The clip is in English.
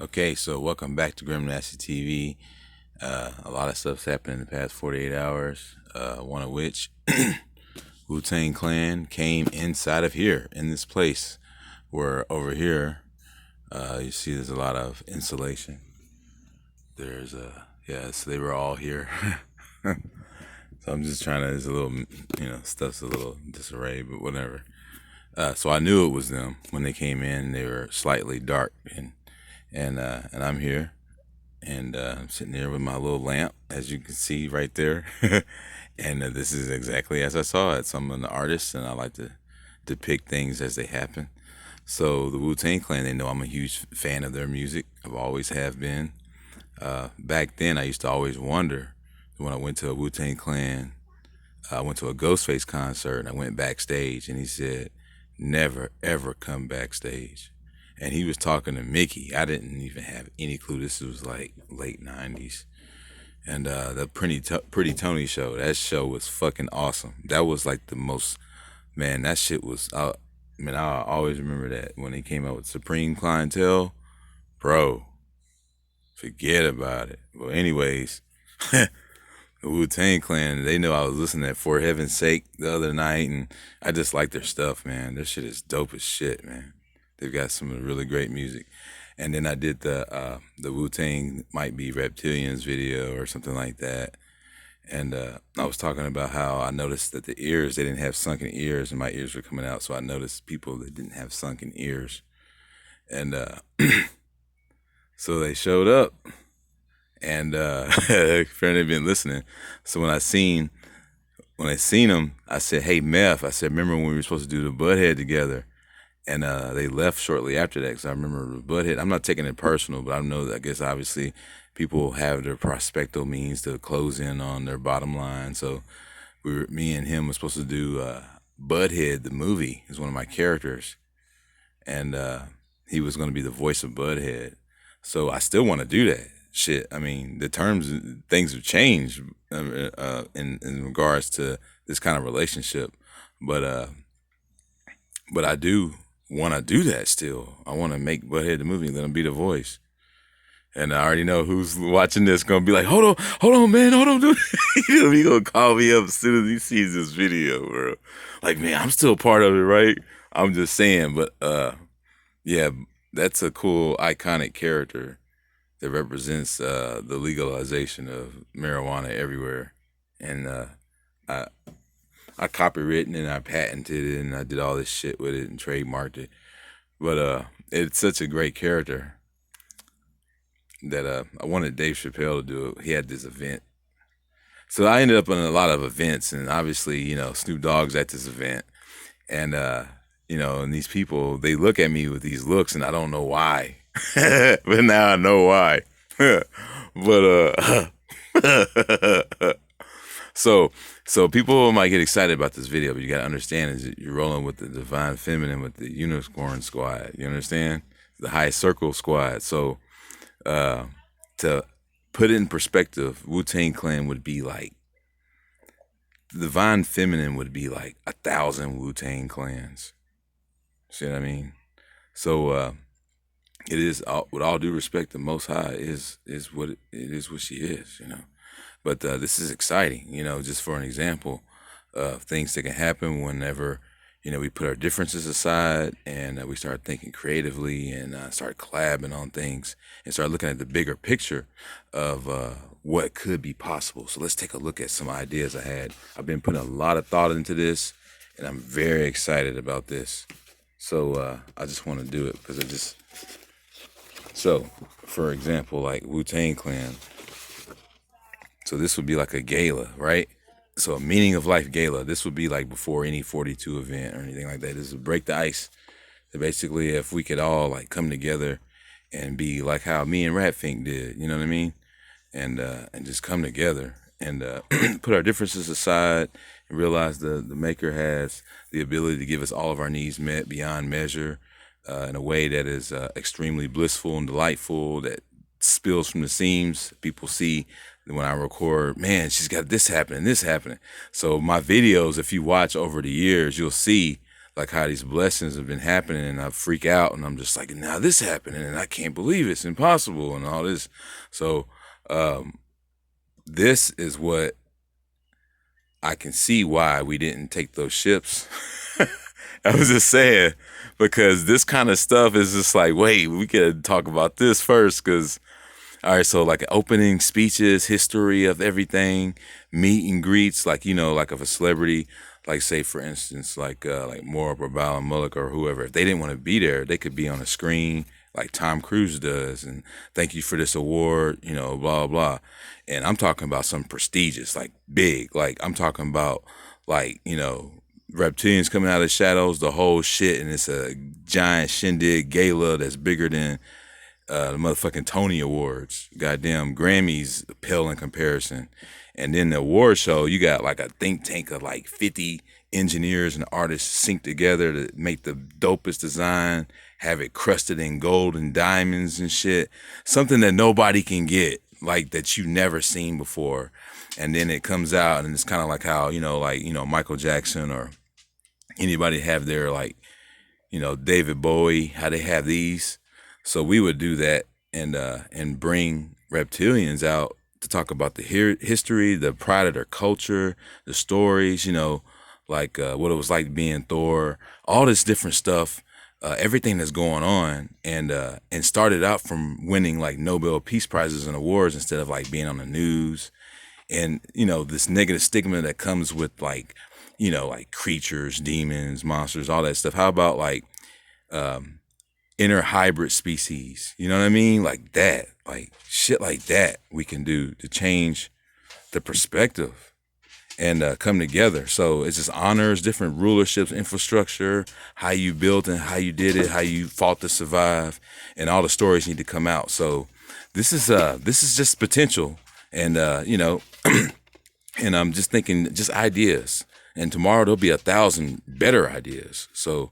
Okay, so welcome back to Grim Nasty TV. A lot of stuff's happened in the past 48 hours. One of which, Wu-Tang Clan came inside of here in this place. Where over here, you see there's a lot of insulation. There's so they were all here. So I'm just trying to. There's a little, stuff's a little disarray, but whatever. So I knew it was them when they came in. They were slightly dark, and I'm here. And I'm sitting there with my little lamp, as you can see right there. And this is exactly as I saw it. So I'm an artist, and I like to depict things as they happen. So the Wu Tang Clan, they know I'm a huge fan of their music. I've always have been. Back then, I used to always wonder when I went to a Wu Tang Clan. I went to a Ghostface concert, and I went backstage, and he said, "Never ever come backstage." And he was talking to Mickey. I didn't even have any clue. This was like late '90s, and the Pretty Tony show. That show was fucking awesome. That was like the most, man. That shit was. I always remember that when they came out with Supreme Clientele, bro. Forget about it. Well, anyways, the Wu Tang Clan. They know I was listening to For Heaven's Sake the other night, and I just like their stuff, man. Their shit is dope as shit, man. They've got some really great music. And then I did the Wu Tang Might Be Reptilians video or something like that. And I was talking about how I noticed that the ears, they didn't have sunken ears, and my ears were coming out. So I noticed people that didn't have sunken ears. And so they showed up, and apparently they've been listening. So when I seen them, I said, "Hey, Meth," I said, "Remember when we were supposed to do the Butthead together?" And they left shortly after that because I remember Butthead. I'm not taking it personal, but I know that I guess obviously people have their prospecto means to close in on their bottom line. So me and him were supposed to do Butthead, the movie, is one of my characters, and he was going to be the voice of Butthead. So I still want to do that shit. I mean, the terms, things have changed in regards to this kind of relationship, but I do want to do that still. I want to make Butthead the movie and let him be the voice. And I already know who's watching this gonna be like, hold on, man, hold on, dude. He gonna call me up as soon as he sees this video, bro. Like, man, I'm still part of it, right? I'm just saying, but yeah, that's a cool, iconic character that represents the legalization of marijuana everywhere. And I I copywritten and I patented it and I did all this shit with it and trademarked it. But it's such a great character that I wanted Dave Chappelle to do it. He had this event. So I ended up in a lot of events, and obviously, Snoop Dogg's at this event. And and these people, they look at me with these looks and I don't know why. But now I know why. But so so people might get excited about this video, but you gotta understand is that you're rolling with the divine feminine with the unicorn squad. You understand? The high circle squad. So uh to put it in perspective, Wu Tang Clan would be like the divine feminine would be like 1,000 Wu Tang clans. See what I mean? So it is with all due respect, the Most High is what it is what she is. But this is exciting, just for an example of things that can happen whenever, we put our differences aside and we start thinking creatively and start collabing on things and start looking at the bigger picture of what could be possible. So let's take a look at some ideas I had. I've been putting a lot of thought into this and I'm very excited about this. So I just want to do it because so, for example, like Wu-Tang Clan. So this would be like a gala, right? So a meaning of life gala. This would be like before any 42 event or anything like that. This would break the ice. So basically, if we could all like come together and be like how me and Ratfink did, you know what I mean? And just come together and put our differences aside and realize the Maker has the ability to give us all of our needs met beyond measure in a way that is extremely blissful and delightful, that spills from the seams. People see when I record, man, she's got this happening, this happening. So my videos, if you watch over the years, you'll see like how these blessings have been happening, and I freak out, and I'm just like, now this happening, and I can't believe it's impossible, and all this. So this is what I can see why we didn't take those ships. I was just saying, because this kind of stuff is just like, wait, we could talk about this first, because all right, so like opening speeches, history of everything, meet and greets, like like of a celebrity, like say for instance, like Maura Barbala Mullick or whoever. If they didn't want to be there, they could be on a screen like Tom Cruise does, and thank you for this award, blah blah. And I'm talking about something prestigious, like big, like I'm talking about like reptilians coming out of the shadows, the whole shit, and it's a giant shindig gala that's bigger than the motherfucking Tony Awards. Goddamn Grammys pale in comparison. And then the award show, you got like a think tank of like 50 engineers and artists sync together to make the dopest design, have it crusted in gold and diamonds and shit. Something that nobody can get, like that you never seen before. And then it comes out and it's kind of like how, Michael Jackson or anybody have their like, David Bowie, how they have these. So we would do that and bring reptilians out to talk about the history, the pride of their culture, the stories, like what it was like being Thor, all this different stuff, everything that's going on, and started out from winning like Nobel Peace Prizes and awards instead of like being on the news, and this negative stigma that comes with like like creatures, demons, monsters, all that stuff. How about like inner hybrid species, you know what I mean? Like that, like shit like that we can do to change the perspective and come together. So it's just honors, different rulerships, infrastructure, how you built and how you did it, how you fought to survive, and all the stories need to come out. So this is just potential, and and I'm just thinking just ideas, and tomorrow there'll be 1,000 better ideas. So